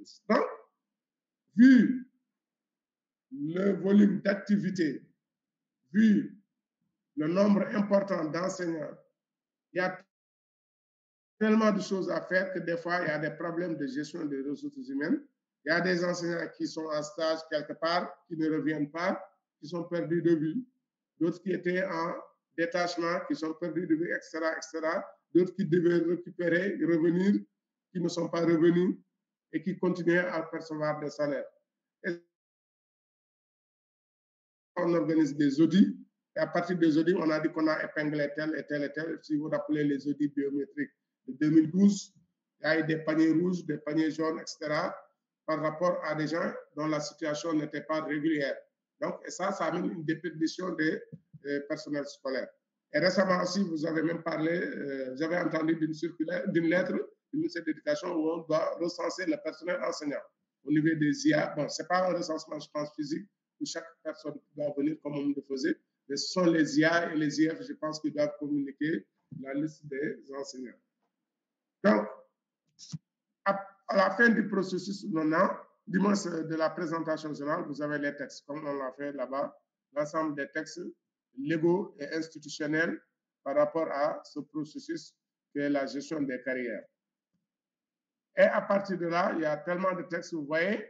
processus. Donc, vu le volume d'activité, vu le nombre important d'enseignants, il y a tellement de choses à faire que des fois, il y a des problèmes de gestion des ressources humaines. Il y a des enseignants qui sont en stage quelque part, qui ne reviennent pas, qui sont perdus de vue. D'autres qui étaient en détachement, qui sont perdus de vue, etc., etc. D'autres qui devaient récupérer, revenir, qui ne sont pas revenus et qui continuaient à percevoir des salaires. Et on organise des audits. Et à partir des audits, on a dit qu'on a épinglé tel et tel et tel. Si vous rappelez les audits biométriques de 2012, il y a eu des paniers rouges, des paniers jaunes, etc., par rapport à des gens dont la situation n'était pas régulière. Donc, et ça amène une déperdition des personnels scolaires. Et récemment aussi, vous avez même parlé, j'avais entendu d'une lettre du ministère de l'Éducation où on doit recenser le personnel enseignant au niveau des IA. Bon, ce n'est pas un recensement, je pense, physique, où chaque personne doit venir comme on le faisait, mais ce sont les IA et les IF, je pense, qui doivent communiquer la liste des enseignants. Donc, à la fin du processus maintenant, du moins de la présentation générale, vous avez les textes, comme on l'a fait là-bas, l'ensemble des textes légaux et institutionnels par rapport à ce processus que est la gestion des carrières. Et à partir de là, il y a tellement de textes, vous voyez,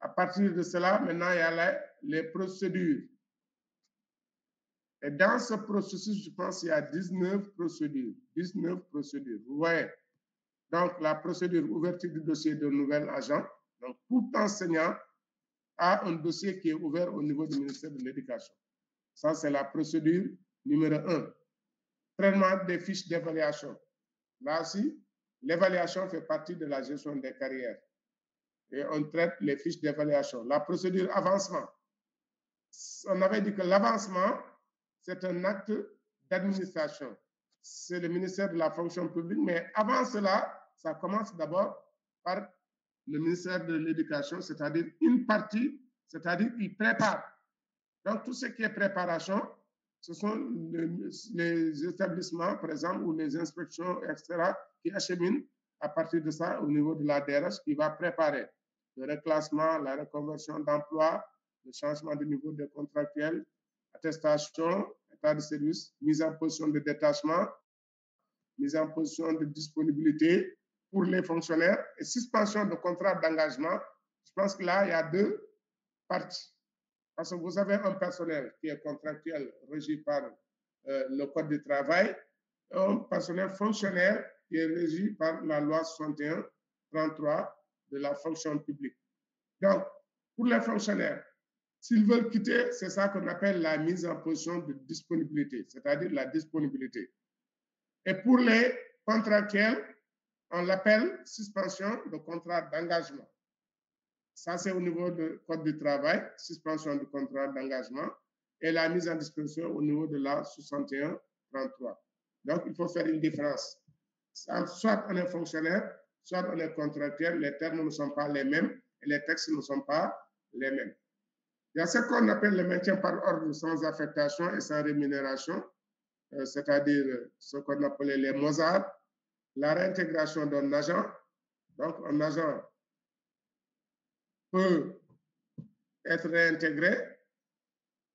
à partir de cela, maintenant, il y a les procédures. Et dans ce processus, je pense qu'il y a 19 procédures. 19 procédures, vous voyez. Donc, la procédure ouverture du dossier de nouvel agent. Donc, tout enseignant a un dossier qui est ouvert au niveau du ministère de l'Éducation. Ça, c'est la procédure numéro 1. Traitement des fiches d'évaluation. Là aussi, l'évaluation fait partie de la gestion des carrières. Et on traite les fiches d'évaluation. La procédure avancement. On avait dit que l'avancement, c'est un acte d'administration. C'est le ministère de la fonction publique, mais avant cela, ça commence d'abord par le ministère de l'Éducation, c'est-à-dire une partie, c'est-à-dire il prépare. Donc, tout ce qui est préparation, ce sont les établissements, par exemple, ou les inspections, etc., qui acheminent à partir de ça au niveau de la DRH qui va préparer le reclassement, la reconversion d'emploi, le changement de niveau de contractuel, attestation, état de service, mise en position de détachement, mise en position de disponibilité pour les fonctionnaires et suspension de contrat d'engagement. Je pense que là, il y a deux parties. Parce que vous avez un personnel qui est contractuel régi par le Code du travail, et un personnel fonctionnaire qui est régi par la loi 61-33 de la fonction publique. Donc, pour les fonctionnaires, s'ils veulent quitter, c'est ça qu'on appelle la mise en position de disponibilité, c'est-à-dire la disponibilité. Et pour les contractuels, on l'appelle suspension de contrat d'engagement. Ça, c'est au niveau du Code du travail, suspension du contrat d'engagement, et la mise en disposition au niveau de la 61-33. Donc, il faut faire une différence. Soit on est fonctionnaire, soit on est contractuel, les termes ne sont pas les mêmes et les textes ne sont pas les mêmes. Il y a ce qu'on appelle le maintien par ordre sans affectation et sans rémunération, c'est-à-dire ce qu'on appelait les Mozart, la réintégration d'un agent. Donc, un agent peut être réintégré,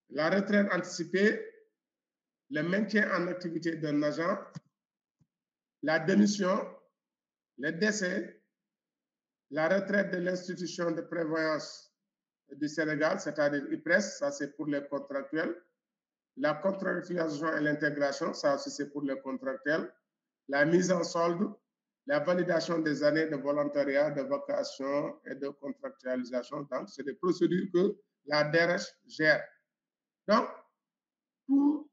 la retraite anticipée, le maintien en activité d'un agent, la démission, le décès, la retraite de l'institution de prévoyance du Sénégal, c'est-à-dire IPRES, ça c'est pour les contractuels, la contractualisation et l'intégration, ça aussi c'est pour les contractuels, la mise en solde, la validation des années de volontariat, de vocation et de contractualisation. Donc, c'est des procédures que la DRH gère. Donc, toutes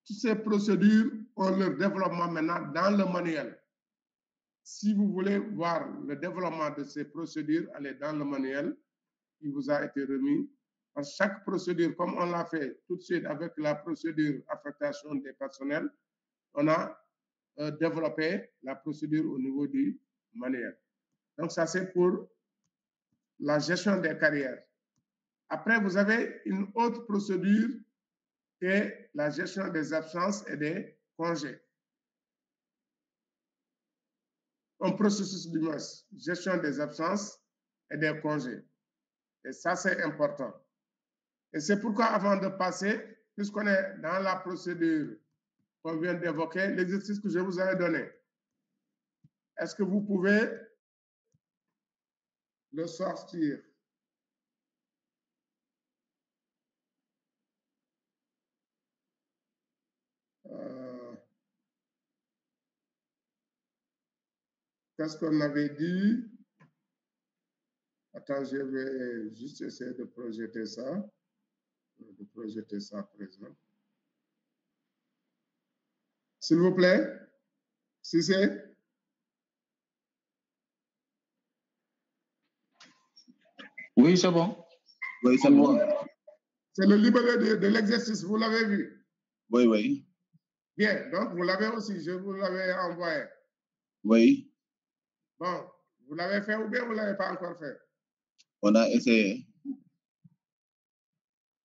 ces procédures ont leur développement maintenant dans le manuel. Si vous voulez voir le développement de ces procédures, allez dans le manuel qui vous a été remis. Parce que chaque procédure, comme on l'a fait tout de suite avec la procédure affectation des personnels, on a développer la procédure au niveau du manuel. Donc, ça, c'est pour la gestion des carrières. Après, vous avez une autre procédure qui est la gestion des absences et des congés. un processus du moins, gestion des absences et des congés. Et ça, c'est important. Et c'est pourquoi, avant de passer, puisqu'on est dans la procédure qu'on vient d'évoquer, l'exercice que je vous avais donné, est-ce que vous pouvez le sortir? Qu'est-ce qu'on avait dit? Attends, je vais juste essayer de projeter ça. À présent. S'il vous plaît, si c'est. Oui, c'est bon. Oui, c'est bon. C'est le libellé de l'exercice, vous l'avez vu? Oui, oui. Bien, donc vous l'avez aussi, je vous l'avais envoyé. Oui. Bon, vous l'avez fait ou bien vous ne l'avez pas encore fait? On a essayé.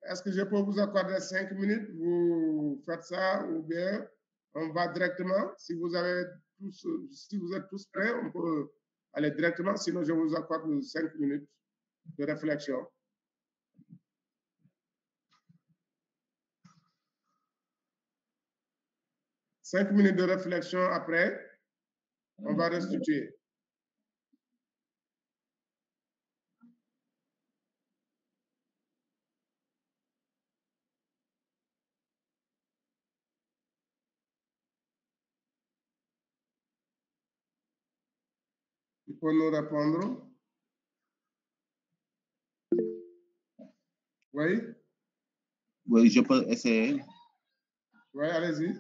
Est-ce que je peux vous accorder 5 minutes? Vous faites ça ou bien on va directement? Si vous êtes tous prêts, on peut aller directement. Sinon, je vous accorde 5 minutes de réflexion. Cinq minutes de réflexion après, on va restituer. Il faut nous répondre. Oui? Oui, je peux essayer. Oui, allez-y.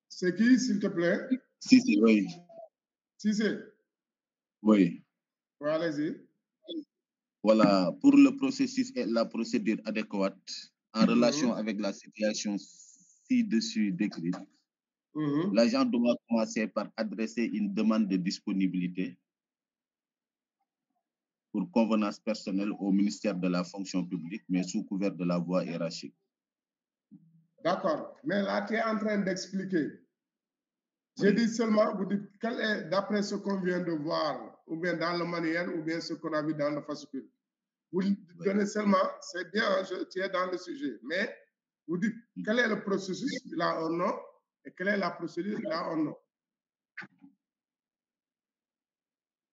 C'est qui, s'il te plaît? Si, oui. Si c'est. Oui. Oui, allez-y. Voilà, pour le processus et la procédure adéquate en relation avec la situation ci-dessus décrite, l'agent doit commencer par adresser une demande de disponibilité pour convenance personnelle au ministère de la fonction publique, mais sous couvert de la voie hiérarchique. D'accord, mais là, tu es en train d'expliquer. J'ai dit seulement, vous dites, quel est, d'après ce qu'on vient de voir, ou bien dans le manuel, ou bien ce qu'on a vu dans le fascicule. Vous donnez seulement, c'est bien, tu es dans le sujet, mais vous dites, quel est le processus, il a un nom, et quelle est la procédure, il a un nom.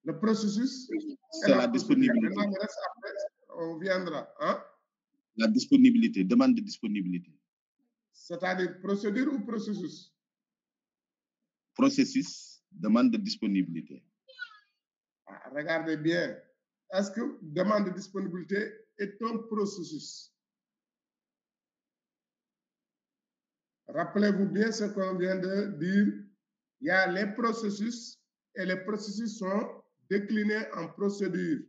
Le processus, c'est la disponibilité. Maintenant, le reste, après, on viendra. Hein? La disponibilité, demande de disponibilité. C'est-à-dire procédure ou processus? Processus, demande de disponibilité. Ah, regardez bien. Est-ce que demande de disponibilité est un processus? Rappelez-vous bien ce qu'on vient de dire. Il y a les processus et les processus sont déclinés en procédure.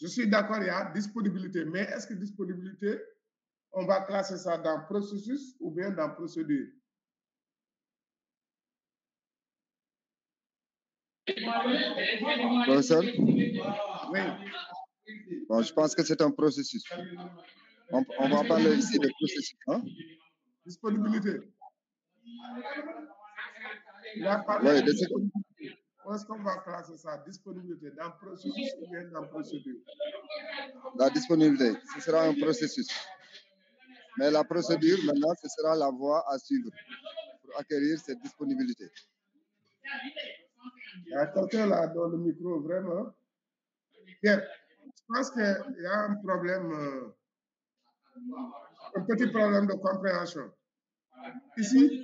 Je suis d'accord, il y a disponibilité, mais est-ce que disponibilité, on va classer ça dans processus ou bien dans procédure? Professeur? Oui. Bon, je pense que c'est un processus. On va parler ici de processus. Hein? Disponibilité. Oui, Où est-ce qu'on va classer ça? Disponibilité dans processus ou bien dans procédure? La disponibilité, ce sera un processus. Mais la procédure, maintenant, ce sera la voie à suivre pour acquérir cette disponibilité. Il y a quelqu'un là dans le micro, vraiment. Bien, je pense qu'il y a un problème, un petit problème de compréhension. Ici,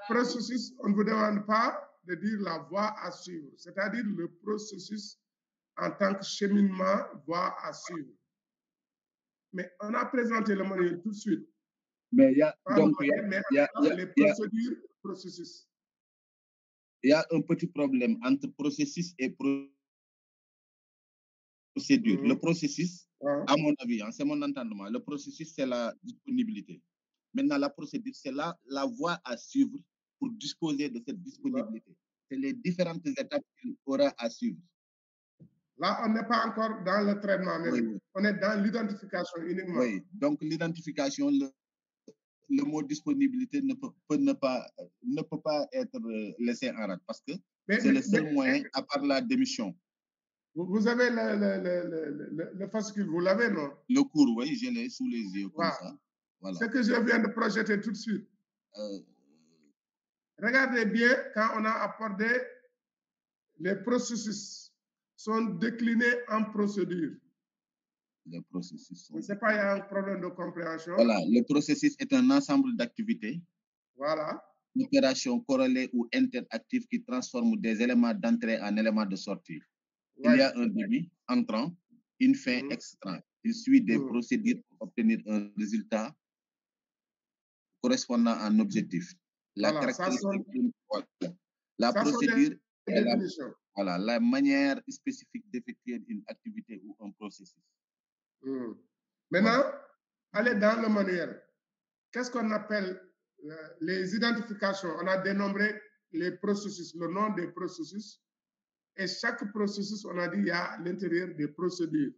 processus, on ne vous demande pas de dire la voie à suivre, c'est-à-dire le processus en tant que cheminement, voie à suivre. Mais on a présenté le manuel tout de suite. Mais il y a, donc, les procédures, processus. Il y a un petit problème entre processus et procédure. Le processus, à mon avis, c'est mon entendement, le processus, c'est la disponibilité. Maintenant, la procédure, c'est la voie à suivre pour disposer de cette disponibilité. C'est les différentes étapes qu'il aura à suivre. Là, on n'est pas encore dans le traitement même. Oui. On est dans l'identification uniquement. Oui, donc l'identification, le mot disponibilité ne peut pas être laissé en rade parce que c'est le seul moyen, à part la démission. Vous avez le fascicule, vous l'avez, non? Le cours, oui, je l'ai sous les yeux comme ça. Voilà. Ce que je viens de projeter tout de suite. Regardez bien quand on a abordé les processus sont déclinés en procédure. Les processus sont... Je ne sais pas, il y a un problème de compréhension. Voilà, le processus est un ensemble d'activités. Voilà. Opérations corrélées ou interactives qui transforment des éléments d'entrée en éléments de sortie. Ouais. Il y a un début entrant, une fin extrant. Il suit des procédures pour obtenir un résultat correspondant à un objectif. La caractéristique, la procédure est la manière spécifique d'effectuer une activité ou un processus. Maintenant, allez dans le manuel. Qu'est-ce qu'on appelle les identifications? On a dénombré les processus, le nom des processus. Et chaque processus, on a dit, il y a à l'intérieur des procédures.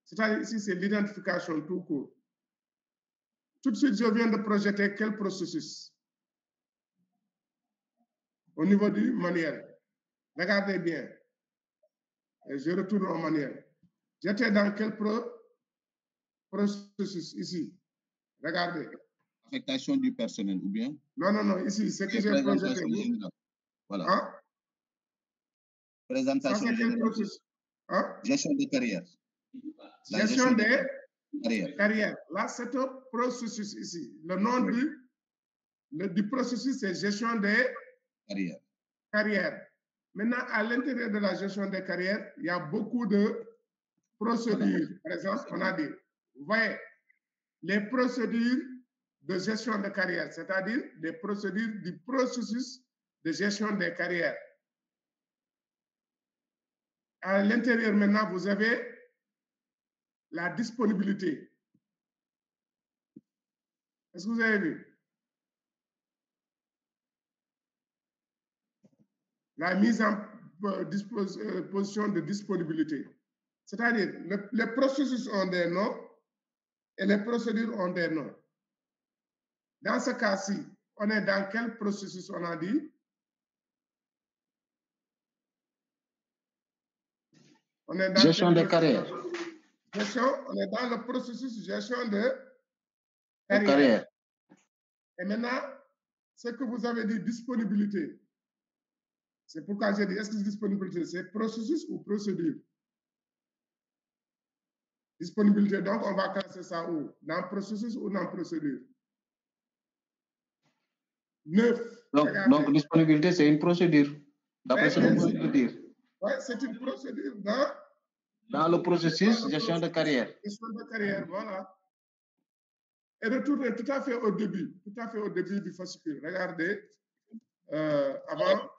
C'est-à-dire ici, c'est l'identification tout court. Tout de suite, je viens de projeter quel processus? Au niveau du manuel. Regardez bien. Et je retourne au manuel. J'étais dans quel processus ici? Regardez. Affectation du personnel ou bien? Non, non, non, ici, c'est que j'ai projeté. Voilà. Hein? Présentation générale. Hein? Gestion de carrière. Gestion de carrière. Là, c'est un processus ici. Le nom du processus, c'est gestion des carrières. Maintenant, à l'intérieur de la gestion des carrières, il y a beaucoup de procédures. Par exemple, on a dit, vous voyez, les procédures de gestion de carrière, c'est-à-dire les procédures du processus de gestion des carrières. À l'intérieur, maintenant, vous avez la disponibilité. Est-ce que vous avez vu? La mise en position de disponibilité. C'est-à-dire, les processus ont des noms et les procédures ont des noms. Dans ce cas-ci, on est dans quel processus on a dit? On est dans gestion de carrière. On est dans le processus gestion de carrière. Et maintenant, ce que vous avez dit, disponibilité. C'est pourquoi j'ai dit, est-ce que disponibilité, c'est processus ou procédure? Disponibilité, donc on va classer ça où? Dans processus ou dans procédure? 9. Donc disponibilité, c'est une procédure. D'après ce que vous voulez dire. Oui, c'est une procédure dans le processus gestion de carrière. Gestion de carrière, voilà. Et retournez tout à fait au début du fascicule. Regardez, avant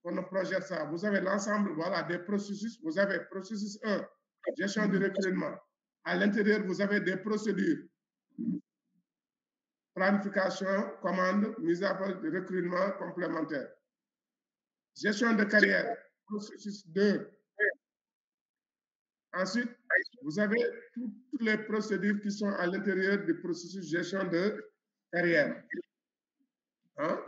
qu'on ne projette ça, vous avez l'ensemble, voilà, des processus. Vous avez processus 1, gestion du recrutement. À l'intérieur, vous avez des procédures. Planification, commande, mise à place de recrutement complémentaire. Gestion de carrière, processus 2. Ensuite, vous avez toutes les procédures qui sont à l'intérieur du processus gestion de carrière. Hein?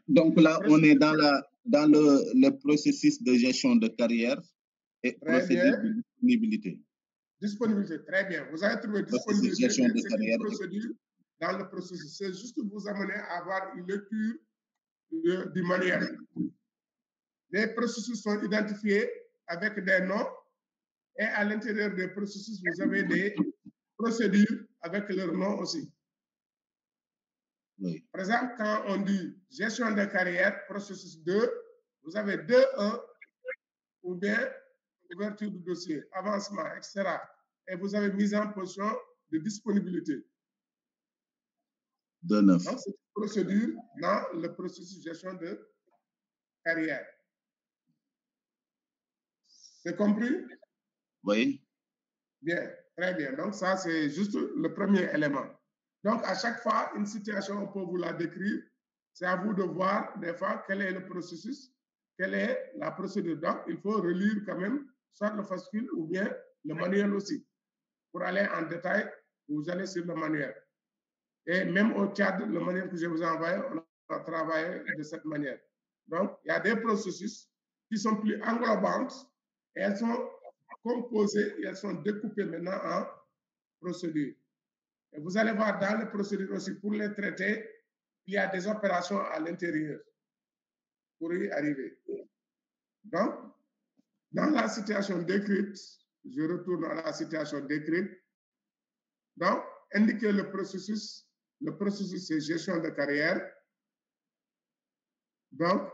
Donc là, on est dans le processus de gestion de carrière et procédure de disponibilité. Disponibilité, très bien. Vous avez trouvé disponibilité, c'est une procédure dans le processus. C'est juste vous amener à avoir une lecture du manuel. Les processus sont identifiés avec des noms et à l'intérieur des processus, vous avez des procédures avec leur nom aussi. Oui. Par exemple, quand on dit gestion de carrière, processus 2, vous avez 2.1 ou bien ouverture du dossier, avancement, etc. Et vous avez mise en position de disponibilité. 2.9. Donc, c'est une procédure dans le processus gestion de carrière. C'est compris? Oui. Bien, très bien. Donc, ça, c'est juste le premier élément. Donc, à chaque fois, une situation, on peut vous la décrire. C'est à vous de voir, des fois, quel est le processus, quelle est la procédure. Donc, il faut relire quand même, soit le fascicule ou bien le manuel aussi. Pour aller en détail, vous allez sur le manuel. Et même au Tchad, la manière que je vous ai envoyé, on a travaillé de cette manière. Donc, il y a des processus qui sont plus englobantes et elles sont composées et elles sont découpées maintenant en procédures. Et vous allez voir dans les procédures aussi, pour les traiter, il y a des opérations à l'intérieur pour y arriver. Donc, dans la situation décrite, je retourne à la situation décrite. Donc, indiquer le processus c'est gestion de carrière. Donc,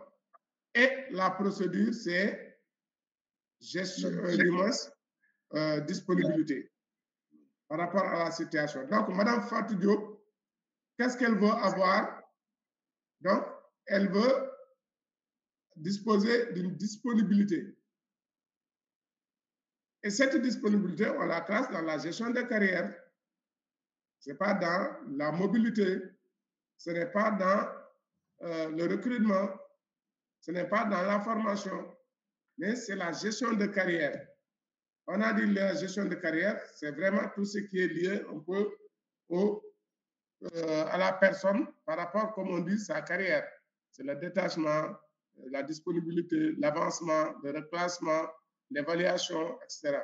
et la procédure, c'est gestion, disponibilité par rapport à la situation. Donc, Madame Fatou Diop, qu'est-ce qu'elle veut avoir? Donc, elle veut disposer d'une disponibilité. Et cette disponibilité, on la classe dans la gestion de carrière. Ce n'est pas dans la mobilité, ce n'est pas dans le recrutement, ce n'est pas dans la formation, mais c'est la gestion de carrière. On a dit la gestion de carrière, c'est vraiment tout ce qui est lié un peu à la personne par rapport, comme on dit, sa carrière. C'est le détachement, la disponibilité, l'avancement, le reclassement, l'évaluation, etc.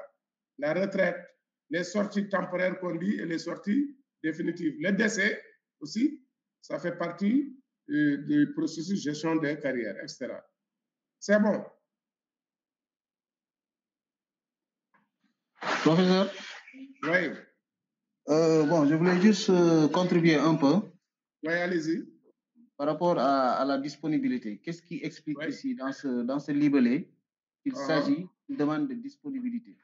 La retraite, les sorties temporaires qu'on dit et les sorties définitives. Le décès aussi, ça fait partie du processus de gestion de carrière, etc. C'est bon. Professeur? Oui. Bon, je voulais juste contribuer un peu. Oui, allez-y. Par rapport à la disponibilité, qu'est-ce qui explique ici dans ce libellé qu'il s'agit d'une demande de disponibilité?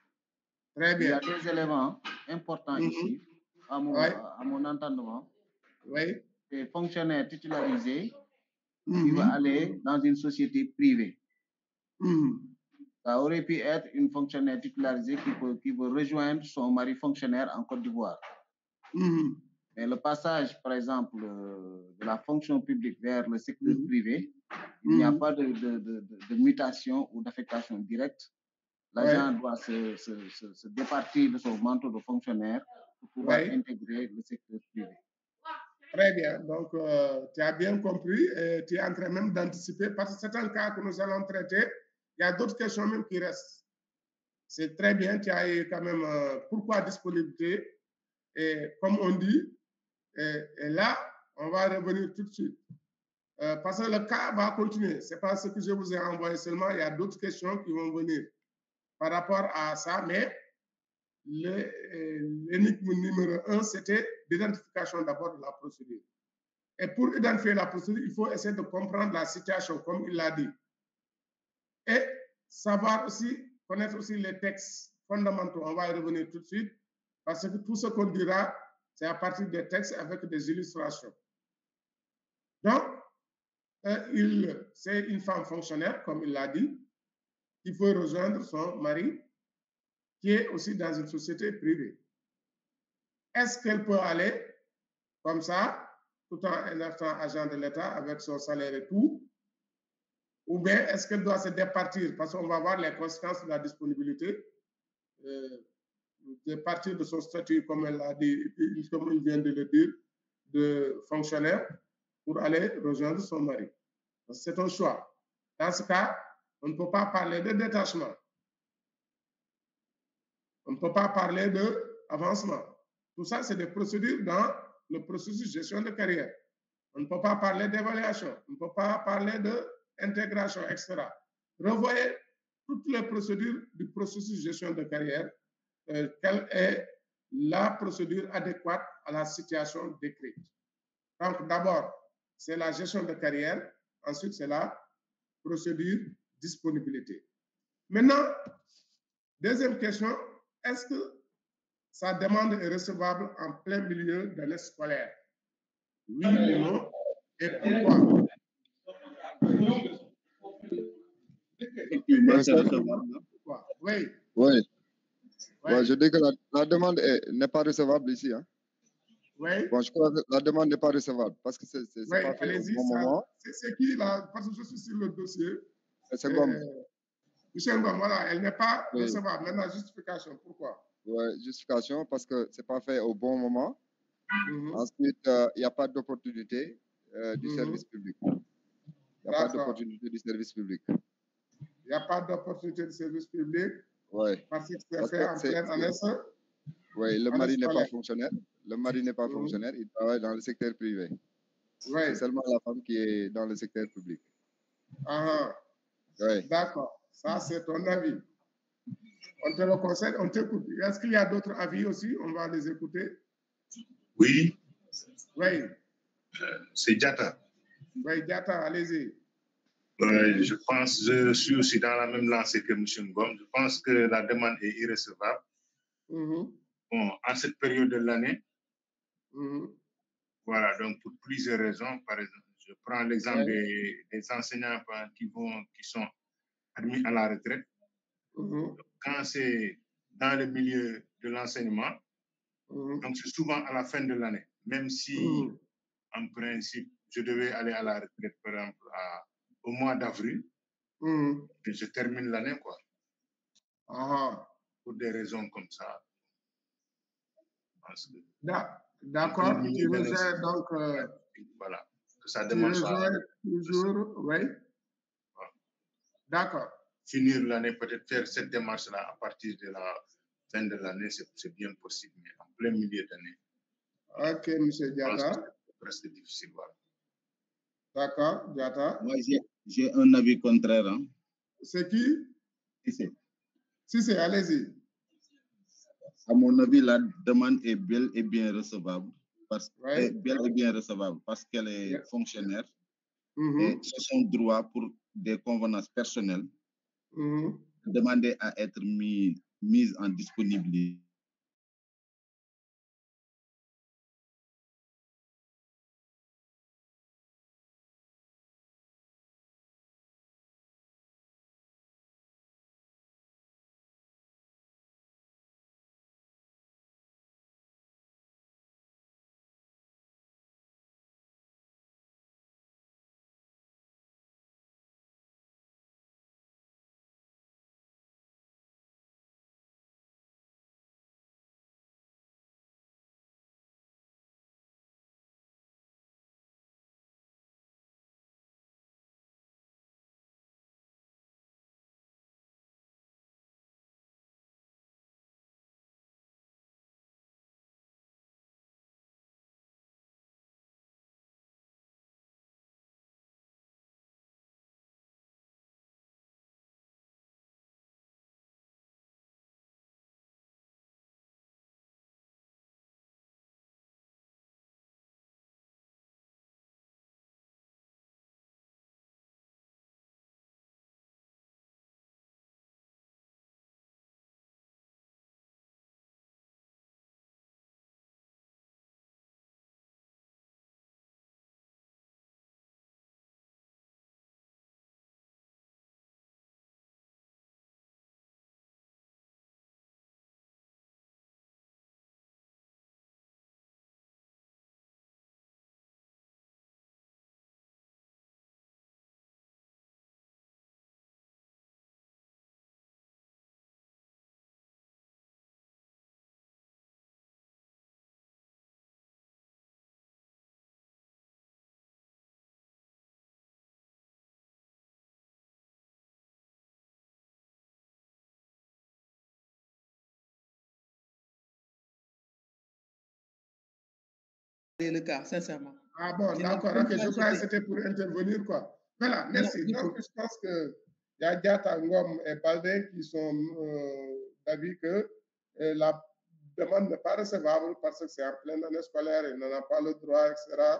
Très bien. Il y a des éléments importants ici, à mon entendement. Oui. Les fonctionnaires titularisés qui vont aller dans une société privée. Ça aurait pu être une fonctionnaire titularisée qui veut rejoindre son mari fonctionnaire en Côte d'Ivoire. Mais le passage, par exemple, de la fonction publique vers le secteur privé, il n'y a pas de mutation ou d'affectation directe. L'agent doit se départir de son manteau de fonctionnaire pour pouvoir intégrer le secteur privé. Très bien. Donc, tu as bien compris et tu es en train même d'anticiper parce que c'est un cas que nous allons traiter. Il y a d'autres questions même qui restent. C'est très bien. Tu as eu quand même pourquoi disponibilité. Et comme on dit, et là, on va revenir tout de suite. Parce que le cas va continuer. Ce n'est pas ce que je vous ai envoyé seulement. Il y a d'autres questions qui vont venir par rapport à ça. Mais l'énigme numéro 1, c'était l'identification d'abord de la procédure. Et pour identifier la procédure, il faut essayer de comprendre la situation, comme il l'a dit. Et savoir aussi, connaître aussi les textes fondamentaux. On va y revenir tout de suite, parce que tout ce qu'on dira, c'est à partir des textes avec des illustrations. Donc, c'est une femme fonctionnaire, comme il l'a dit, qui peut rejoindre son mari, qui est aussi dans une société privée. Est-ce qu'elle peut aller comme ça, tout en étant agent de l'État avec son salaire et tout, ou bien est-ce qu'elle doit se départir, parce qu'on va voir les conséquences de la disponibilité, de partir de son statut, comme elle l'a dit, comme il vient de le dire, de fonctionnaire, pour aller rejoindre son mari. C'est un choix. Dans ce cas, on ne peut pas parler de détachement. On ne peut pas parler d'avancement. Tout ça, c'est des procédures dans le processus de gestion de carrière. On ne peut pas parler d'évaluation, on ne peut pas parler d'intégration, etc. Revoyez toutes les procédures du processus de gestion de carrière, quelle est la procédure adéquate à la situation décrite. Donc, d'abord, c'est la gestion de carrière, ensuite, c'est la procédure disponibilité. Maintenant, deuxième question, est-ce que sa demande est recevable en plein milieu de l'année scolaire? Oui ou non? Et pourquoi? Oui. Oui. Ouais, je dis que la demande n'est pas recevable ici. Hein. Oui. Bon, je crois que la demande n'est pas recevable parce que c'est pas fait au bon moment. C'est qui là? Parce que je suis sur le dossier. C'est comme. Michel Ngom, voilà, elle n'est pas recevable. Maintenant, justification, pourquoi? Oui, justification parce que ce n'est pas fait au bon moment. Ensuite, il n'y a pas d'opportunité du service public. Il n'y a pas d'opportunité du service public. Il n'y a pas d'opportunité de service public. Oui. Parce que c'est fait en pleine année. Oui, le mari n'est pas fonctionnaire. Le mari n'est pas fonctionnaire, il travaille dans le secteur privé. Oui. C'est seulement la femme qui est dans le secteur public. Oui. D'accord. Ça, c'est ton avis. On te le conseille, on t'écoute. Est-ce qu'il y a d'autres avis aussi? On va les écouter. Oui. Oui. C'est Diatta. Oui, Diatta, allez-y. Je pense, je suis aussi dans la même lancée que M. Ngom. Je pense que la demande est irrecevable. Bon, à cette période de l'année, voilà, donc pour plusieurs raisons. Par exemple, je prends l'exemple des enseignants qui sont admis à la retraite. Quand c'est dans le milieu de l'enseignement, donc c'est souvent à la fin de l'année, même si en principe, je devais aller à la retraite, par exemple, au mois d'avril, je termine l'année, quoi. Pour des raisons comme ça. D'accord, tu rejoins donc... voilà, que ça demande ça. Toujours, oui. D'accord. Finir l'année, peut-être faire cette démarche-là à partir de la fin de l'année, c'est bien possible, mais en plein milieu d'année. Ok, M. Diatta. C'est presque difficile, voilà. D'accord, Diatta. Moi, j'ai un avis contraire. Hein. C'est qui? Si, allez-y. À mon avis, la demande est bel et bien recevable. Parce qu'elle est fonctionnaire. Et c'est son droit pour des convenances personnelles. Demander à être mise en disponibilité. Le cas, sincèrement. Ah bon, d'accord, ok, je crois que c'était pour intervenir, quoi. Voilà, merci. Donc, je pense que il y a Diatta, Ngom et Baldé qui sont d'avis que la demande n'est pas recevable parce que c'est en pleine année scolaire, elle n'en a pas le droit, etc.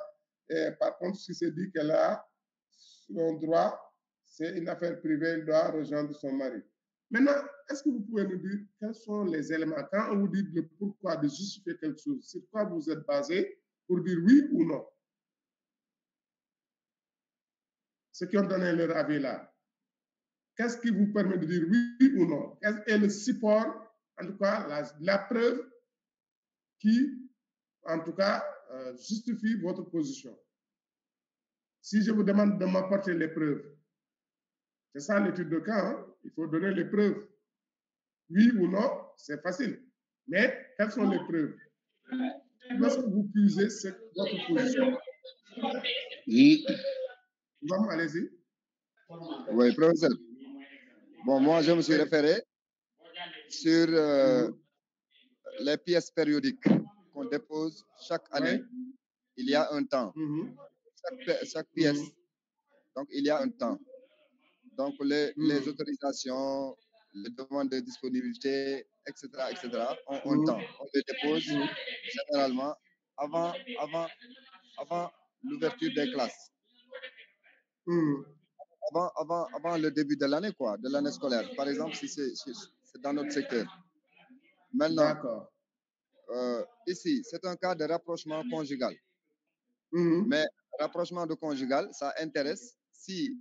Et par contre, si c'est dit qu'elle a son droit, c'est une affaire privée, elle doit rejoindre son mari. Maintenant, est-ce que vous pouvez nous dire quels sont les éléments, quand on vous dit le pourquoi de justifier quelque chose, sur quoi vous êtes basé pour dire oui ou non? Ceux qui ont donné leur avis là. Qu'est-ce qui vous permet de dire oui ou non? Quel est le support, en tout cas, la preuve qui, en tout cas, justifie votre position? Si je vous demande de m'apporter les preuves, c'est ça l'étude de cas, hein? Il faut donner les preuves. Oui ou non, c'est facile. Mais quelles sont les preuves? Où est-ce que vous puisez votre position? Oui. Bon, allez-y. Oui, professeur. Bon, moi, je me suis référé sur les pièces périodiques qu'on dépose chaque année. Il y a un temps. Chaque pièce, donc il y a un temps. Donc les autorisations, les demandes de disponibilité, etc., ont un temps. On les dépose généralement avant l'ouverture des classes. Avant le début de l'année, quoi, de l'année scolaire. Par exemple, si c'est dans notre secteur. Maintenant, ici, c'est un cas de rapprochement conjugal. Mais rapprochement de conjugal, ça intéresse si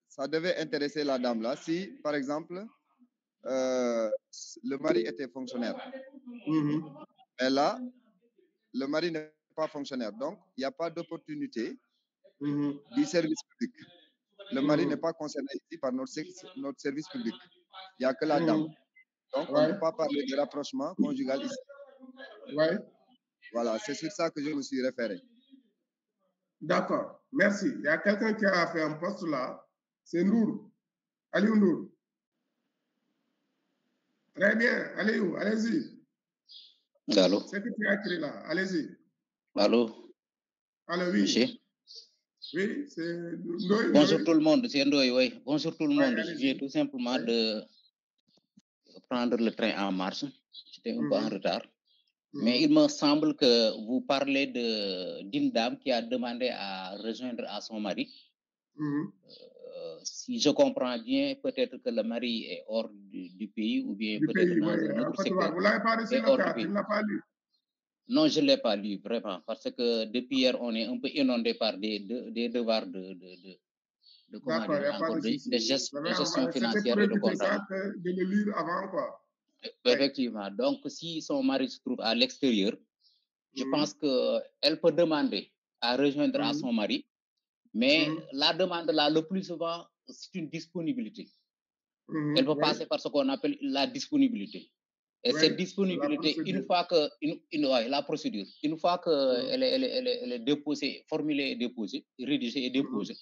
ça devait intéresser la dame là, si par exemple le mari était fonctionnaire. Mais là, le mari n'est pas fonctionnaire, donc il n'y a pas d'opportunité du service public. Le mari n'est pas concerné ici par notre service public. Il n'y a que la dame. Donc, on ne peut pas parler de rapprochement conjugal ici. Voilà, c'est sur ça que je me suis référé. D'accord, merci. Il y a quelqu'un qui a fait un poste là. C'est Nour. Aliou Nour. Très bien, Aliou, allez-y. Allô? C'est que tu as écrit là, allez-y. Allô? Allô, oui. Monsieur? Oui, c'est Ndoye. Bonjour tout le monde, c'est Ndoye, oui. Bonjour tout le monde. Je viens tout simplement de prendre le train en marche. J'étais un peu en retard. Mais il me semble que vous parlez d'une dame qui a demandé à rejoindre à son mari. Si je comprends bien, peut-être que le mari est hors du pays ou bien peut-être dans un autre secteur. Vous l'avez pas reçu le cas, tu ne l'as pas lu? Non, je ne l'ai pas lu, vraiment, parce que depuis hier, on est un peu inondé par des devoirs de gestion financière et de comptabilité. De le lire avant, quoi. Effectivement. Donc, si son mari se trouve à l'extérieur, je pense qu'elle peut demander à rejoindre à son mari, mais la demande là, le plus souvent, c'est une disponibilité. Elle peut passer par ce qu'on appelle la disponibilité. Et cette disponibilité, une fois que la procédure, une fois qu'elle est déposée, formulée et déposée, rédigée et déposée,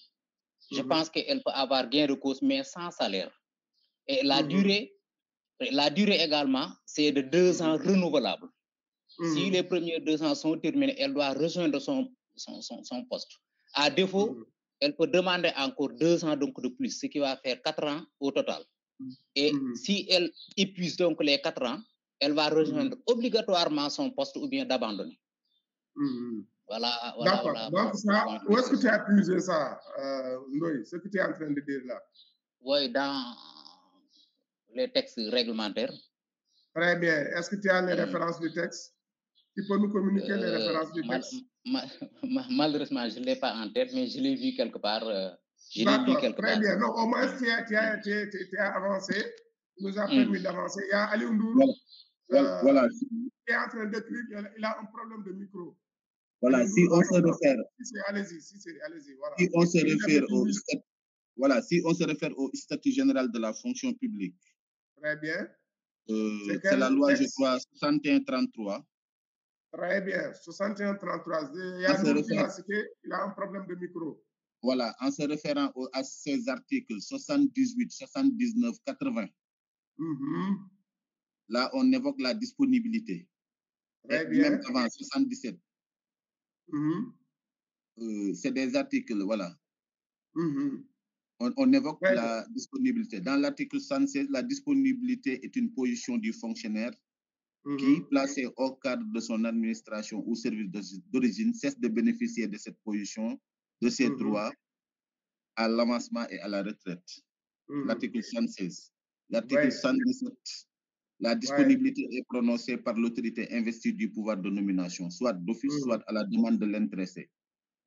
je pense qu'elle peut avoir gain de cause, mais sans salaire. Et la durée également, c'est de 2 ans renouvelables. Si les premiers 2 ans sont terminés, elle doit rejoindre son poste. À défaut, elle peut demander encore 2 ans donc de plus, ce qui va faire 4 ans au total. Et si elle épuise donc les 4 ans, elle va rejoindre obligatoirement son poste ou bien d'abandonner. Voilà. Donc, ça, où est-ce que tu as puisé ça, Ndoye, ce que tu es en train de dire là? Oui, dans les textes réglementaires. Très bien. Est-ce que tu as les références du texte? Tu peux nous communiquer les références du texte? Malheureusement, je ne l'ai pas en tête, mais je l'ai vu quelque part. D'accord, très bien. Non, au moins, tu as avancé. Tu nous as permis d'avancer. Il y a Aliou Ndour. Voilà. Qui est en train d'écrire, il a un problème de micro. Voilà, si on se réfère. Allez-y, voilà. Si on se réfère si on se réfère au statut général de la fonction publique. Très bien. C'est la loi, je crois, 6133. Très bien, 6133. Il y a Nour qui l'a cité, il a un problème de micro. Voilà, en se référant à ces articles 78, 79, 80. Là, on évoque la disponibilité. Très bien. Même avant 77. C'est des articles, voilà. On évoque la disponibilité. Dans l'article 116, la disponibilité est une position du fonctionnaire qui, placé au cadre de son administration ou service d'origine, cesse de bénéficier de cette position, de ses droits à l'avancement et à la retraite. L'article 116. L'article 117. La disponibilité est prononcée par l'autorité investie du pouvoir de nomination, soit d'office, soit à la demande de l'intéressé.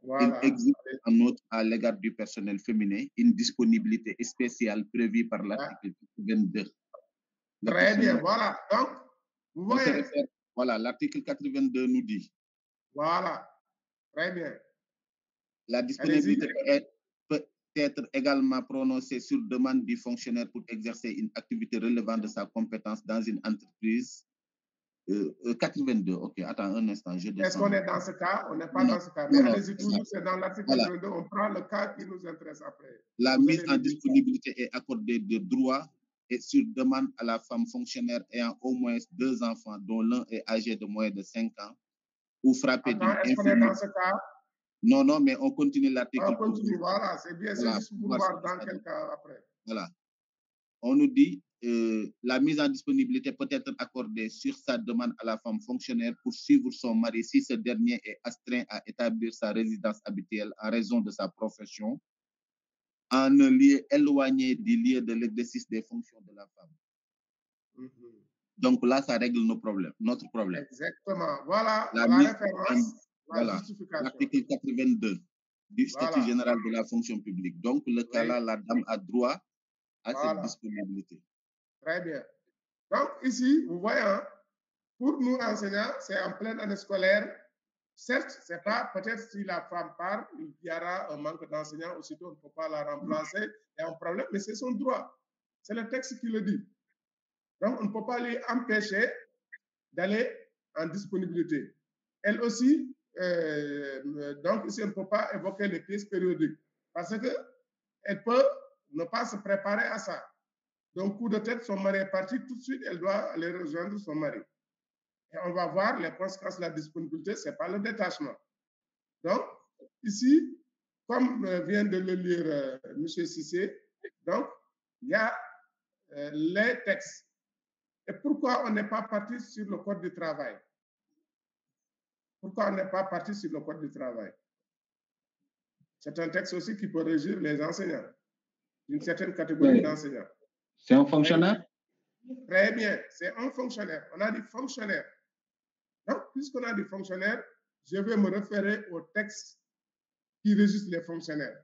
Il existe en outre à l'égard du personnel féminin une disponibilité spéciale prévue par l'article 22. Très bien, voilà. Donc, vous voyez. Voilà, l'article 82 nous dit. Voilà, très bien. La disponibilité peut être également prononcée sur demande du fonctionnaire pour exercer une activité relevant de sa compétence dans une entreprise 82, ok. Attends un instant, je descends. Est-ce qu'on est dans ce cas? On n'est pas dans ce cas. Mais allez-y, toujours, c'est dans l'article 82. On prend le cas qui nous intéresse après. La mise en disponibilité est accordée de droit et sur demande à la femme fonctionnaire ayant au moins 2 enfants, dont l'un est âgé de moins de 5 ans, ou frappé d'une infirmité. Est-ce qu'on est dans ce cas? Non, non, mais on continue l'article. On continue, voilà, c'est bien, c'est juste pour voir dans quel cas après. Voilà. On nous dit la mise en disponibilité peut être accordée sur sa demande à la femme fonctionnaire pour suivre son mari si ce dernier est astreint à établir sa résidence habituelle en raison de sa profession en un lieu éloigné du lieu de l'exercice des fonctions de la femme. Donc là, ça règle notre problème. Exactement. Voilà la référence, voilà, justification. L'article 82 du statut général de la fonction publique. Donc, le cas là, la dame a droit à cette disponibilité. Très bien. Donc, ici, vous voyez, hein, pour nous enseignants, c'est en pleine année scolaire. Certes, c'est pas, peut-être si la femme part, il y aura un manque d'enseignants, aussitôt on ne peut pas la remplacer, il y a un problème, mais c'est son droit. C'est le texte qui le dit. Donc, on ne peut pas lui empêcher d'aller en disponibilité. Elle aussi, donc ici, on ne peut pas évoquer les pièces périodiques parce qu'elle peut ne pas se préparer à ça. Donc, coup de tête, son mari est parti, tout de suite, elle doit aller rejoindre son mari. Et on va voir les conséquences de la disponibilité, ce n'est pas le détachement. Donc, ici, comme vient de le lire M. Cissé, donc, il y a les textes. Et pourquoi on n'est pas parti sur le Code du travail? Pourquoi on n'est pas parti sur le Code du travail? C'est un texte aussi qui peut régir les enseignants, d'une certaine catégorie d'enseignants. C'est un fonctionnaire? Très bien, c'est un fonctionnaire. On a dit fonctionnaire. Donc, puisqu'on a dit fonctionnaire, je vais me référer au texte qui régisse les fonctionnaires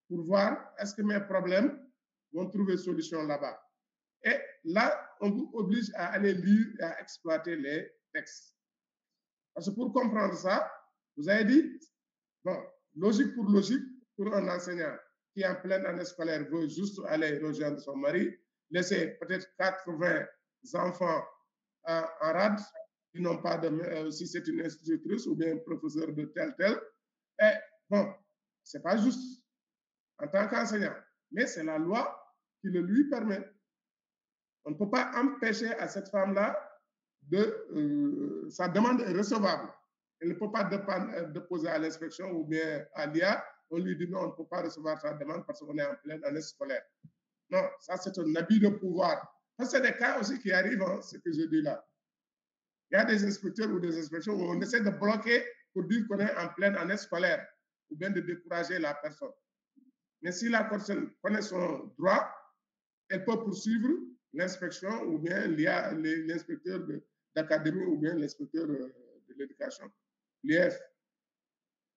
pour voir est-ce que mes problèmes vont trouver solution là-bas. Et là, on vous oblige à aller lire et à exploiter les textes. Parce que pour comprendre ça, vous avez dit, bon, logique, pour un enseignant qui en pleine année scolaire veut juste aller rejoindre son mari, laisser peut-être 80 enfants en rade, qui n'ont pas de, si c'est une institutrice ou bien un professeur de tel, et bon, c'est pas juste en tant qu'enseignant, mais c'est la loi qui le lui permet. On ne peut pas empêcher à cette femme-là de, sa demande est recevable. Elle ne peut pas déposer à l'inspection ou bien à l'IA. On lui dit non, on ne peut pas recevoir sa demande parce qu'on est en pleine année scolaire. Non, ça c'est un abus de pouvoir. C'est des cas aussi qui arrivent, hein, ce que je dis là. Il y a des inspecteurs ou des inspections où on essaie de bloquer pour dire qu'on est en pleine année scolaire ou bien de décourager la personne. Mais si la personne connaît son droit, elle peut poursuivre l'inspection ou bien l'inspecteur d'académie ou bien l'inspecteur de l'éducation, l'IF.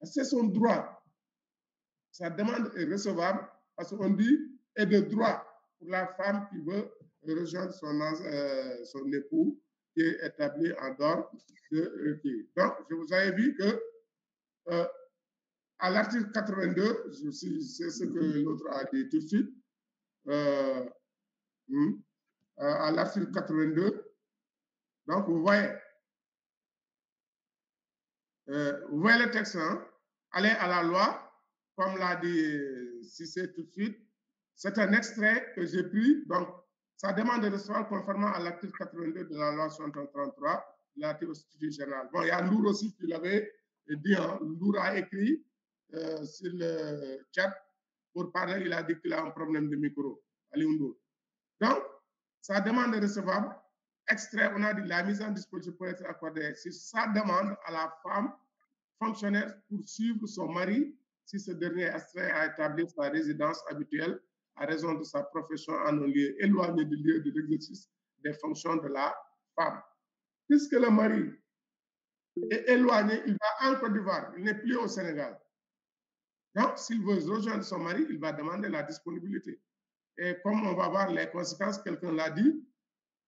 C'est son droit. Sa demande est recevable parce qu'on dit est de droit pour la femme qui veut rejoindre son époux qui est établi en dehors de qui. Donc, je vous avais vu que à l'article 82, c'est ce que l'autre a dit tout de suite, à l'article 82, donc vous voyez le texte, hein? Allez à la loi, comme l'a dit Cissé tout de suite. C'est un extrait que j'ai pris. Donc, ça demande de recevoir conformément à l'article 82 de la loi 63 relative au statut général. Bon, il y a Nour aussi qui l'avait dit. Hein? Nour a écrit sur le chat pour parler. Il a dit qu'il a un problème de micro. Allez, Nour. Donc, ça demande de recevable. Extrait, on a dit la mise en disposition peut être accordée si ça demande à la femme fonctionnaire pour suivre son mari si ce dernier est astreint à établir sa résidence habituelle à raison de sa profession en un lieu éloigné du lieu de l'exercice des fonctions de la femme. Puisque le mari est éloigné, il va en Côte d'Ivoire, il n'est plus au Sénégal. Donc, s'il veut rejoindre son mari, il va demander la disponibilité. Et comme on va voir les conséquences, quelqu'un l'a dit,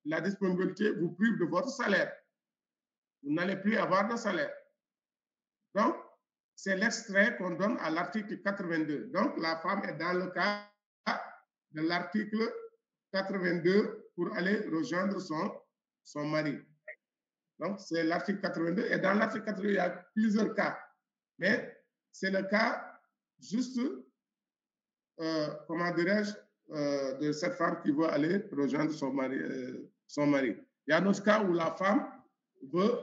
la disponibilité vous prive de votre salaire. Vous n'allez plus avoir de salaire. Donc, c'est l'extrait qu'on donne à l'article 82. Donc, la femme est dans le cas de l'article 82 pour aller rejoindre son mari. Donc, c'est l'article 82. Et dans l'article 82, il y a plusieurs cas. Mais c'est le cas juste, comment dirais-je, de cette femme qui veut aller rejoindre son mari. Il y a un autre cas où la femme veut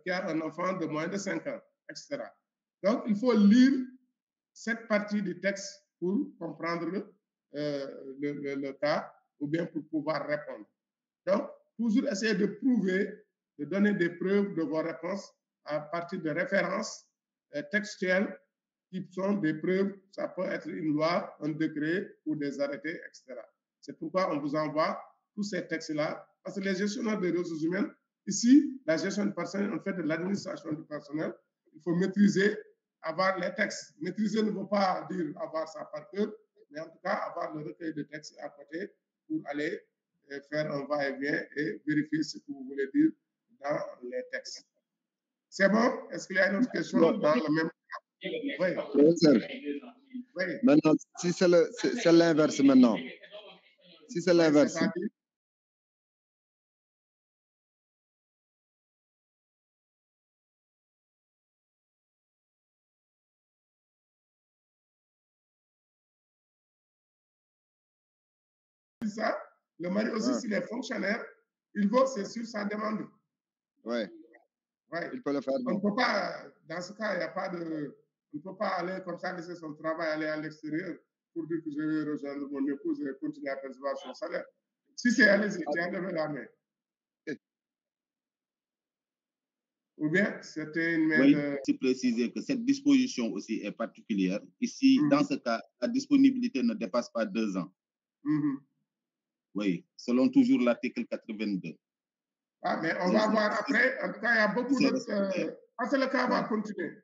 faire un enfant de moins de 5 ans, etc. Donc, il faut lire cette partie du texte pour comprendre le cas ou bien pour pouvoir répondre. Donc, toujours essayer de prouver, de donner des preuves de vos réponses à partir de références textuelles qui sont des preuves. Ça peut être une loi, un décret ou des arrêtés, etc. C'est pourquoi on vous envoie tous ces textes-là. Parce que les gestionnaires des ressources humaines, ici, la gestion du personnel, on fait de l'administration du personnel. Il faut maîtriser, avoir les textes. Maîtriser ne veut pas dire avoir ça par cœur, mais en tout cas, avoir le recueil de textes à côté pour aller faire un va-et-vient et vérifier ce que vous voulez dire dans les textes. C'est bon? Est-ce qu'il y a une autre question dans le même cas? Oui. Oui. Maintenant, si c'est l'inverse maintenant. Si c'est l'inverse. Ça, le mari aussi, s'il est fonctionnaire, il veut, c'est sur sa demande. Oui. Ouais. Il peut le faire. On ne peut pas, dans ce cas, il n'y a pas de. On ne peut pas aller comme ça, laisser son travail, aller à l'extérieur pour dire que je vais rejoindre mon épouse et continuer à percevoir son salaire. Si c'est allez-y, tu as levé la main. Ou bien c'était une main de. C'est préciser que cette disposition aussi est particulière. Ici, dans ce cas, la disponibilité ne dépasse pas 2 ans. Oui, selon toujours l'article 82. Ah, mais on va voir après. En tout cas, il y a beaucoup d'autres. Parce que le cas va continuer.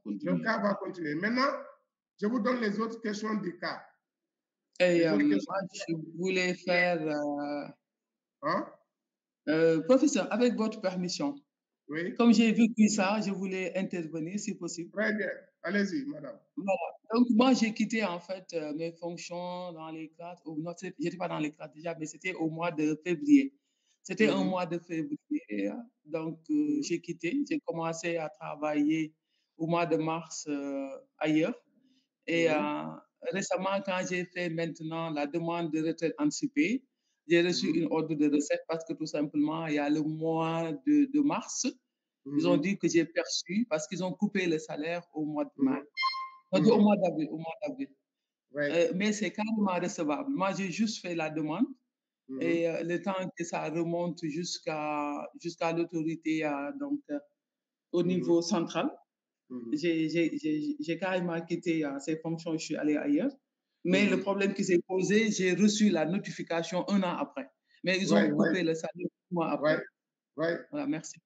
Le cas va continuer. Maintenant, je vous donne les autres questions du cas. Et moi, je voulais faire. Professeur, avec votre permission. Oui. Comme j'ai vécu ça, je voulais intervenir si possible. Très bien. Allez-y, madame. Voilà. Donc, moi, j'ai quitté en fait mes fonctions dans les cadres. Non, je n'étais pas dans les cadres déjà, mais c'était au mois de février. C'était un mois de février. Donc, j'ai quitté. J'ai commencé à travailler au mois de mars ailleurs. Et récemment, quand j'ai fait maintenant la demande de retraite anticipée, j'ai reçu une ordre de recette parce que tout simplement, il y a le mois de mars, ils ont dit que j'ai perçu parce qu'ils ont coupé le salaire au mois de mai. Au mois d'avril. Mais c'est carrément recevable. Moi, j'ai juste fait la demande et le temps que ça remonte jusqu'à l'autorité donc au niveau central, j'ai carrément quitté ces fonctions, je suis allé ailleurs. Mais le problème qui s'est posé, j'ai reçu la notification 1 an après. Mais ils ont coupé le salaire 1 mois après. Voilà, merci.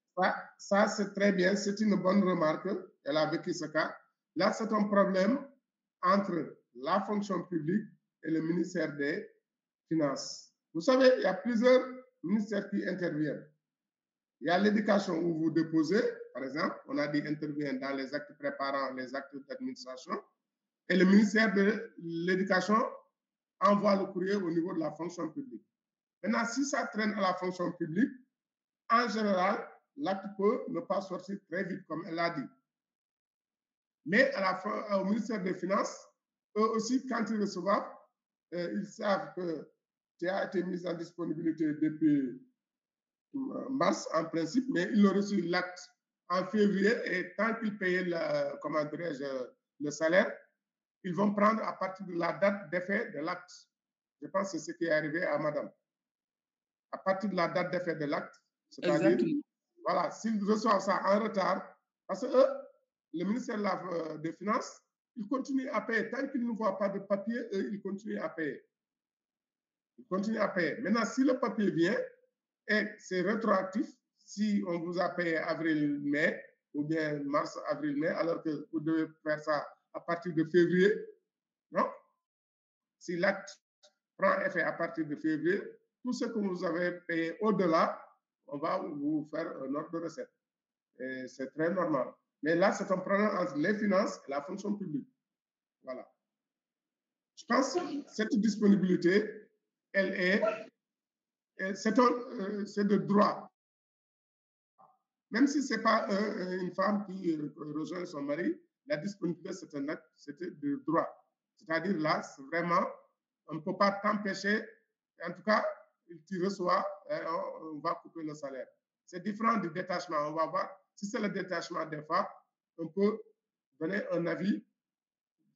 Ça c'est très bien. C'est une bonne remarque. Elle a vécu ce cas. Là, c'est un problème entre la fonction publique et le ministère des Finances. Vous savez, il y a plusieurs ministères qui interviennent. Il y a l'éducation où vous déposez, par exemple, on a dit intervient dans les actes préparant les actes d'administration. Et le ministère de l'Éducation envoie le courrier au niveau de la fonction publique. Maintenant, si ça traîne à la fonction publique, en général, l'acte peut ne pas sortir très vite, comme elle l'a dit. Mais à la fin, au ministère des Finances, eux aussi, quand ils reçoivent, ils savent que tu as été mis en disponibilité depuis mars en principe, mais ils ont reçu l'acte en février et tant qu'ils payaient le salaire, ils vont prendre à partir de la date d'effet de l'acte. Je pense que c'est ce qui est arrivé à madame. À partir de la date d'effet de l'acte, c'est-à-dire, voilà, s'ils reçoivent ça en retard, parce que eux, le ministère des Finances, ils continuent à payer. Tant qu'ils ne voient pas de papier, eux, ils continuent à payer. Ils continuent à payer. Maintenant, si le papier vient et c'est rétroactif, si on vous a payé avril-mai ou bien mars-avril-mai, alors que vous devez faire ça à partir de février, non? Si l'acte prend effet à partir de février, tout ce que vous avez payé au-delà, on va vous faire un ordre de recette. C'est très normal. Mais là, c'est un problème entre les finances et la fonction publique. Voilà. Je pense que cette disponibilité, c'est de droit. même si ce n'est pas une femme qui rejoint son mari, la disponibilité, c'est un acte, c'était de droit. C'est-à-dire là, c'est vraiment, on ne peut pas t'empêcher, en tout cas, tu reçois, on va couper le salaire. C'est différent du détachement. On va voir, si c'est le détachement des fois, on peut donner un avis,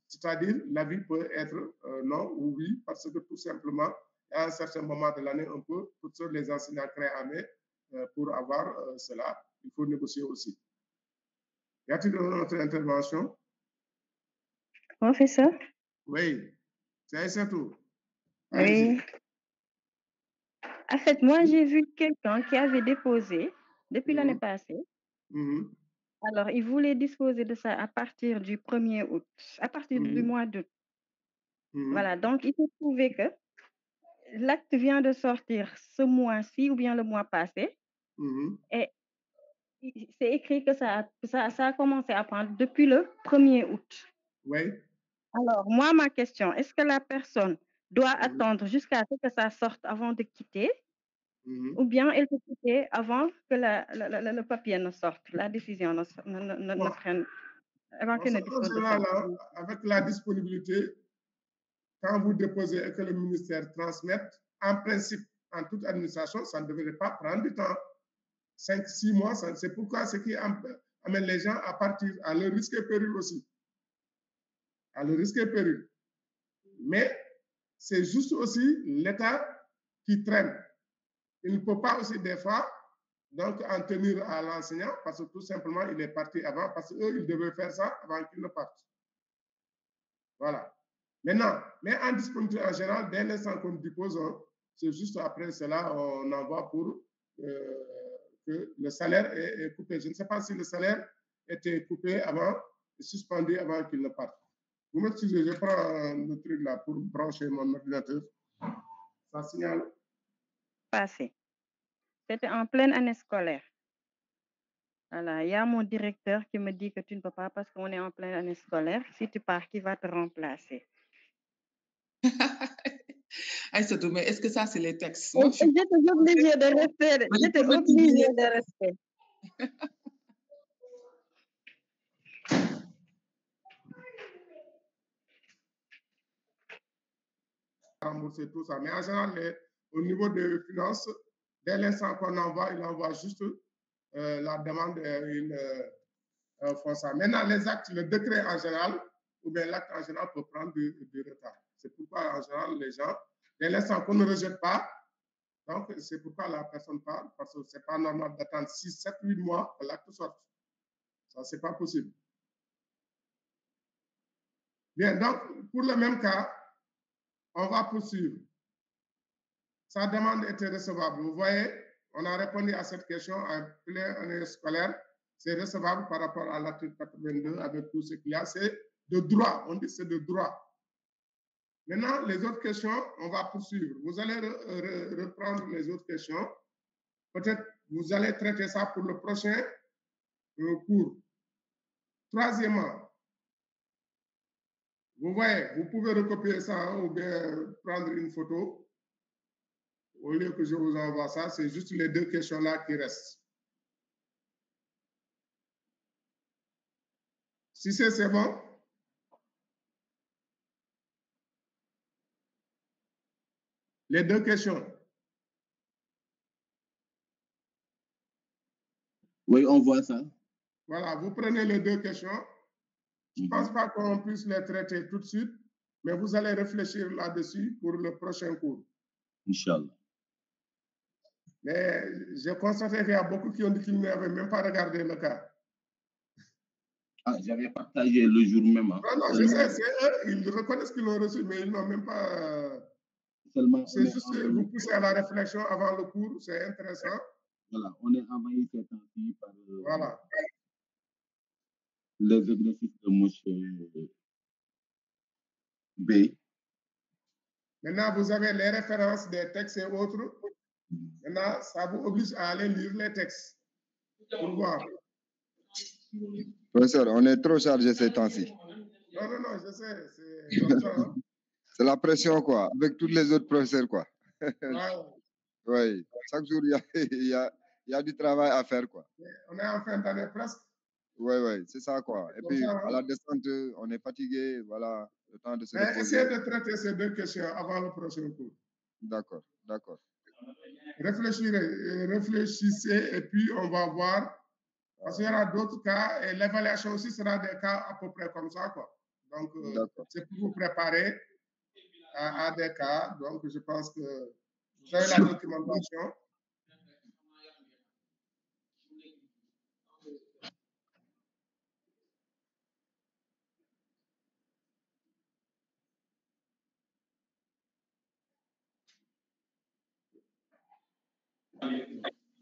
c'est-à-dire l'avis peut être non ou oui, parce que tout simplement, à un certain moment de l'année, on peut, toutes sortes les enseignants créés pour avoir cela, il faut négocier aussi. Y a-t-il une autre intervention? Professeur? Oui, c'est tout. Oui. En fait, moi, j'ai vu quelqu'un qui avait déposé depuis l'année passée. Alors, il voulait disposer de ça à partir du 1er août, à partir du mois d'août. Voilà, donc il s'est trouvé que l'acte vient de sortir ce mois-ci ou bien le mois passé. Et c'est écrit que ça a commencé à prendre depuis le 1er août. Oui. Alors, moi, ma question, est-ce que la personne doit attendre jusqu'à ce que ça sorte avant de quitter? Ou bien elle peut quitter avant que le papier ne sorte, la décision ne prenne, avant qu'elle ne dispose de ça. Avec la disponibilité, quand vous déposez et que le ministère transmette, en principe, en toute administration, ça ne devrait pas prendre du temps. 5-6 mois, c'est pourquoi ce qui amène les gens à partir à leur risque et péril aussi. À leur risque et péril. Mais c'est juste aussi l'État qui traîne. Il ne peut pas aussi des fois donc en tenir à l'enseignant parce que tout simplement il est parti avant, parce qu'eux ils devaient faire ça avant qu'ils ne partent. Voilà. Maintenant, mais en disponibilité en général, dès l'instant qu'on dépose, c'est juste après cela, on envoie pour que le salaire est coupé. Je ne sais pas si le salaire était coupé avant, suspendu avant qu'il ne parte. Vous m'excusez, je prends le truc là pour brancher mon ordinateur. Ça signale. Passé. C'était en pleine année scolaire. Voilà, il y a mon directeur qui me dit que tu ne peux pas parce qu'on est en pleine année scolaire. Si tu pars, qui va te remplacer? Mais est-ce que ça, c'est les textes? Moi, j'étais obligée de rester. J'étais obligée de rester. Rembourser tout ça. Mais en général, au niveau des finances, dès l'instant qu'on envoie, il envoie juste la demande font ça. Maintenant, les actes, le décret en général, ou bien l'acte en général peut prendre du retard. C'est pourquoi en général, les gens, dès l'instant qu'on ne rejette pas, donc c'est pourquoi la personne parle, parce que ce n'est pas normal d'attendre 6, 7, 8 mois que l'acte sorte. Ça, ce n'est pas possible. Bien, donc, pour le même cas, on va poursuivre. Sa demande était recevable. Vous voyez, on a répondu à cette question en pleine année scolaire. C'est recevable par rapport à l'article 82 avec tout ce qu'il y a. C'est de droit. On dit c'est de droit. Maintenant, les autres questions, on va poursuivre. Vous allez reprendre les autres questions. Peut-être vous allez traiter ça pour le prochain cours. Troisièmement, vous voyez, vous pouvez recopier ça ou bien prendre une photo. Au lieu que je vous envoie ça, c'est juste les deux questions-là qui restent. Si c'est bon? Les deux questions. Oui, on voit ça. Voilà, vous prenez les deux questions. Je ne pense pas qu'on puisse les traiter tout de suite, mais vous allez réfléchir là-dessus pour le prochain cours. Inch'Allah. Mais j'ai constaté qu'il y a beaucoup qui ont dit qu'ils n'avaient même pas regardé le cas. Ah, j'avais partagé le jour même. Hein. Non, je sais, c'est eux, ils reconnaissent qu'ils l'ont reçu, mais ils n'ont même pas... C'est juste vous pousser à la réflexion avant le cours, c'est intéressant. Voilà, on est envahi ces temps-ci par voilà. les exercices de M. B. Maintenant, vous avez les références des textes et autres. Maintenant, ça vous oblige à aller lire les textes pour voir. Professeur, on est trop chargé ces temps-ci. Non, je sais, c'est comme ça. Hein? C'est la pression, quoi, avec tous les autres professeurs, quoi. Wow. Oui, chaque jour, il y Il y a du travail à faire, quoi. On est en fin d'année presque. Oui, c'est ça, quoi. Et puis, à la descente, on est fatigué, voilà, le temps de se reposer. Essayez de traiter ces deux questions avant le prochain cours. D'accord. Réfléchissez et puis on va voir. Parce qu'il y aura d'autres cas et l'évaluation aussi sera des cas à peu près comme ça, quoi. Donc, c'est pour vous préparer à des cas. Donc, je pense que vous avez la documentation.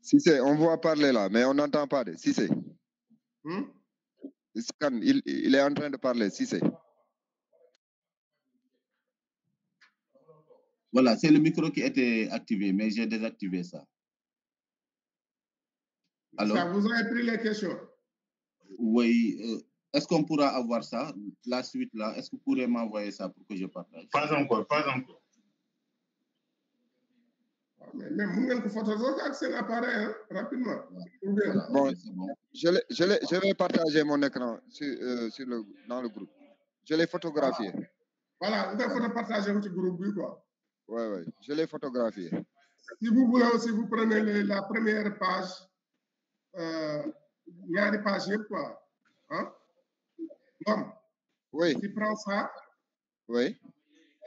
Cissé, on voit parler là, mais on n'entend pas. Cissé. Il est en train de parler, Cissé. Voilà, c'est le micro qui était activé, mais j'ai désactivé ça. Alors, ça vous a pris les questions? Oui. Est-ce qu'on pourra avoir ça, la suite là? Est-ce que vous pourrez m'envoyer ça pour que je partage? Pas encore. Mais vous pouvez photographier avec cet appareil, hein, rapidement. Voilà, bon, c'est bon. Je vais partager mon écran dans le groupe. Je l'ai photographié. Voilà, vous pouvez partager votre groupe, quoi. Oui, je l'ai photographié. Si vous voulez aussi, vous prenez la première page. Il y a des pages, quoi. Hein? Bon. Oui. Tu prends ça. Oui.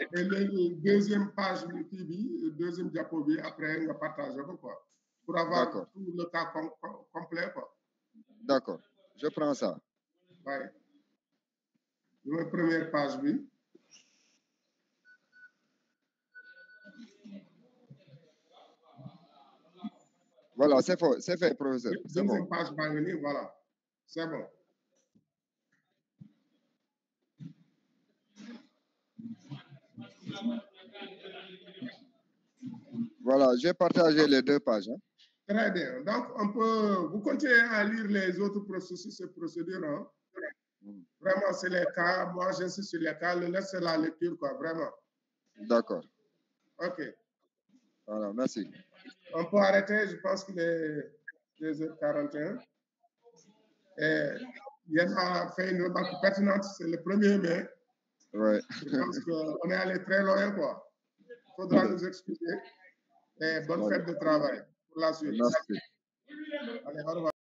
Et la deuxième page, deuxième diapo, après, on va partager, quoi. Pour avoir tout le cas complet, quoi. D'accord. Je prends ça. Oui. La première page, oui. Voilà, c'est fait, professeur. C'est bon. Deuxième page, voilà. C'est bon. Voilà, j'ai partagé les deux pages. Hein. Très bien. Donc, vous continuez à lire les autres processus et procédures. Hein? Vraiment, c'est les cas. Moi, j'insiste sur les cas. Le reste, c'est la lecture, quoi, vraiment. D'accord. OK. Voilà, merci. On peut arrêter, je pense qu'il est 2h41. Et Yann a fait une remarque pertinente, c'est le 1er mai. Ouais. Je pense qu'on est allé très loin, quoi. Il faudra nous excuser. Et bonne fête de travail pour la suite. Merci. Allez, au revoir.